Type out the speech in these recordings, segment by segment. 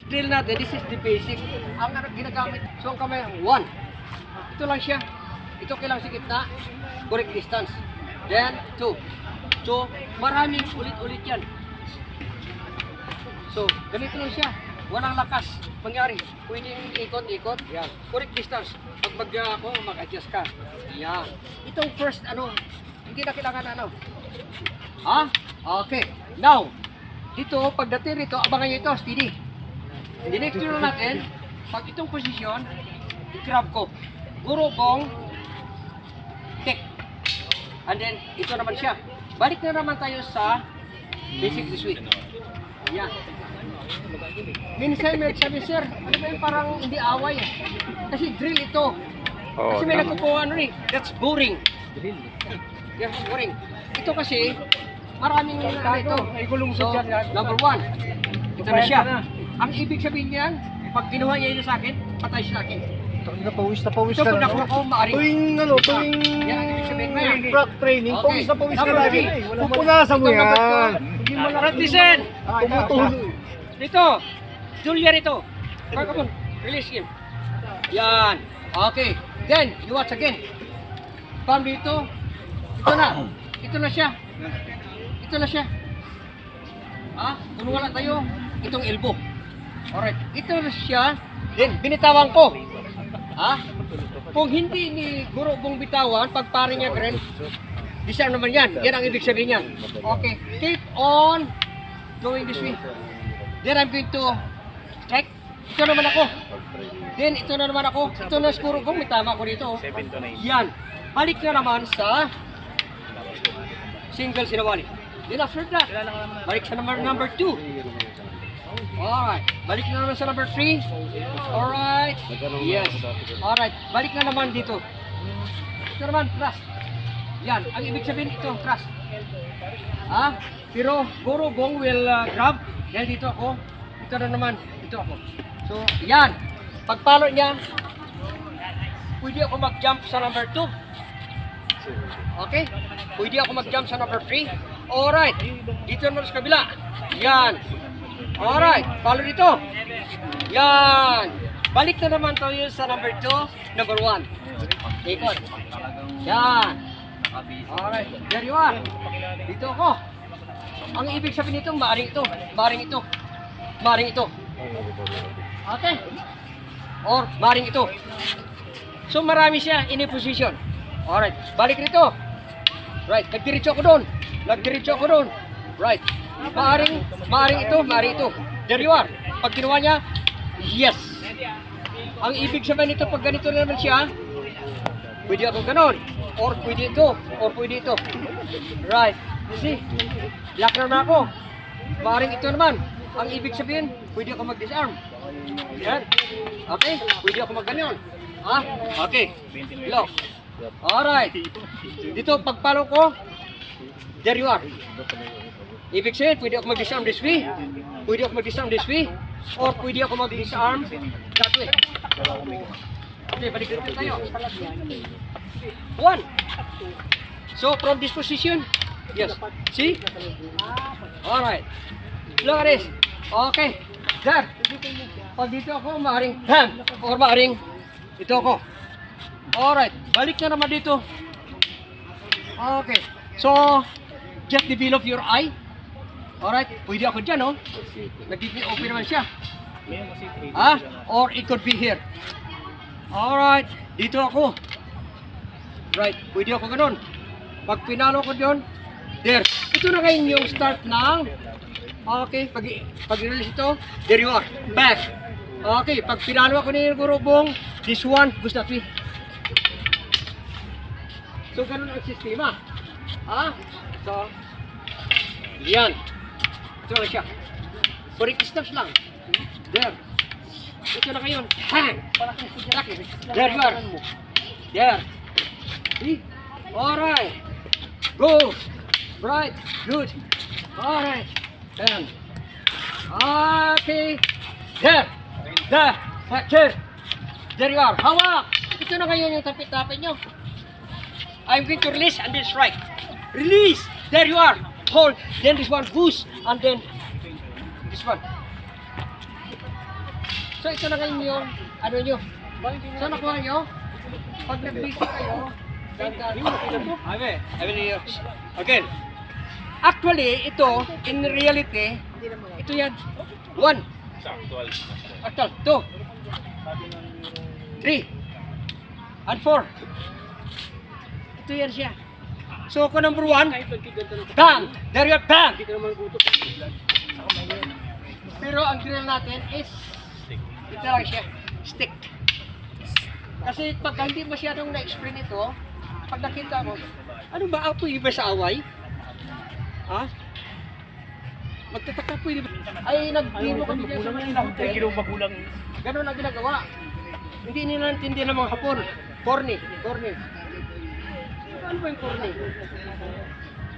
Drill natin, this is the basic. Ang ginagamit, so ang kamay, 1. Ito lang siya. Ito kailang sa gitna. Correct distance. Then, 2. So, maraming ulit-ulit yan. So, ganito lang siya. Walang lakas. Mangyari. Pwedeng ikot-ikot. Yan. Correct distance. Pag ako, mag-adjust ka. Yan. Itong first, hindi na kailangan Ha? Okay. Now, dito, pagdating rito, abangan nyo ito, steady. The next drill natin, pag itong posisyon, i-grab ko. Guro kong kick. And then, ito naman siya. Balik na naman tayo sa basic this week. Yan. Minsan may sabi, sir, ano ba yung parang hindi away eh. Kasi drill ito. Kasi may nagkukuha that's boring. Yes, boring. Ito kasi, maraming ito. So, number 1, ito na siya. Ang ibig sabihin niyan, pag kinuha niya sa akin, patay siya sa akin. Napawis na pawis Ito ka pag na. nakuha ko, maaring. Tuwing Yan ang ibig sabihin ko yan. track training, Okay. pawis na pawis ka Number lagi. 3. Pupunasan mo Ito, number yan. 2. Practicein! Tumutulo. Dito! Julia rito! Come on, release him. Yan. Okay. Then, you watch again. Palm dito. Ito na. Ito na siya. Ito na siya. Kung wala tayo, itong elbow. Alright. Ito na siya. Then, binitawan ko. Kung hindi ni Guro Bong bitawan, pag pare niya rin, disarm naman yan. Yan ang ibig sabihin niyan. Okay. Keep on going this way. Then I'm going to check. Ito naman ako. Then ito na naman ako. Ito na siguro kung may tama ko dito. Yan. Balik na naman sa single sinawali. Then after that, balik sa number 2. Alright. Balik na naman sa number 3. Alright. Yes. Alright. Balik na naman dito. Ito naman, thrust. Yan. Ang ibig sabihin ito, thrust. Pero Guro Bong will grab. Dahil dito ako. Ito na naman. Dito ako. So, yan. Pagpalo niya, pwede ako mag-jump sa number 2. Okay? Pwede ako mag-jump sa number 3. Alright. Dito naman sa kabila. Yan. Alright. Follow dito. Yan. Balik na naman tayo sa number 2. Number 1. Ikot. Yan. Alright. There you are. Dito ako. Ang ibig sabihin nito, maaring ito. Maaring ito. Maaring ito. Okay. Or maaring ito. So marami siya in a position. Alright. Balik rito. Right. Nagdiretso ako doon. Nagdiretso ako doon. Right. Maaring ito. Maaring ito. There you are. Pag ginawa niya, yes. Ang ibig sabihin nito, pag ganito na naman siya, pwede ako ganon. Or pwede ito. Or pwede ito. Right. You see? Lock na ako. Maaring ito naman. Ang ibig sabihin, pwede ako mag-disarm. Yan. Okay? Pwede ako mag-ganyan. Okay. Lock. Alright. Dito, pagpalo ko, there you are. Ibig sabihin, pwede ako mag-disarm this way. Pwede ako mag-disarm this way. Or pwede ako mag-disarm that way. Okay, balik natin tayo. 1. So, from this position, yes. See? Alright. Look at this. Okay. There. Pag dito ako, maaaring ham. Or maaaring ito ako. Alright. Balik na naman dito. Okay. So, just develop your eye. Alright. Pwede ako dyan, oh. Nagiging open naman siya. Or it could be here. Alright. Dito ako. Right. Pwede ako ganun. Pag pinalo ko doon, there. Ito na ngayon yung start ng, okay, pag-release ito, there you are, back. Okay, pag pinalo ako ni Guro Bong, this one goes that way. So, ganun ang sistema. So, yan. Ito na siya. Correct steps lang. There. Ito na ngayon, hang. There you are. There. See? Alright. Go. Right. Good. Alright. Then. Okay. There. There. There you are. Hawak. Ito na ngayon yung tapit-tapit nyo. I'm going to release and then strike. Release. There you are. Hold. Then this one goes and then this one. So ito na ngayon yung, ano nyo. So nakuha nyo, pag nag-busy kayo, again. Actually, ito, in reality, ito yan. 1. Actual. 2. 3. And 4. Ito yan siya. So, kung number 1, bang! There you bang! Pero ang drill natin is, ito lang siya, stick. Kasi pag hindi masyadong na-explain ito, pag nakita mo, ano ba ako iba sa away? Ha? Magtataka po yun. Ay, nag-demo kami dyan sa Manila Hotel. Ganun ang ginagawa. Hindi nila naintindihan ng mga Hapon. Corny. Ano ba yung corny?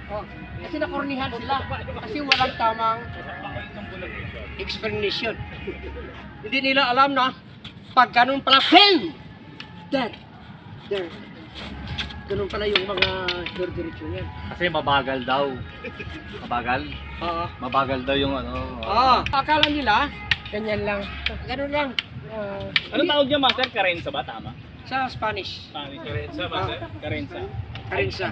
Oh, kasi nakornihan sila. Kasi walang tamang explanation. Hindi nila alam na pag ganun pala, bang! There. Ganun pala yung mga diretso niyan. Kasi mabagal daw. Mabagal? Oo. Mabagal daw yung ano. Akala nila, ganyan lang. Ganun lang. Ano tawag niya, Master? Karensa ba? Tama? Sa Spanish. Karensa, Master? Karensa. Karinsa.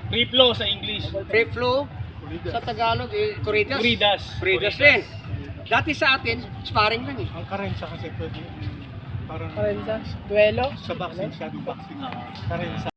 Free flow sa English. Free flow. Sa Tagalog, corridas. Corridas. Corridas din. Dati sa atin, sparring lang eh. Ang karensa kasi pwede. Parang Karensa? Duelo? sa boxing siya, boxing. Karensa.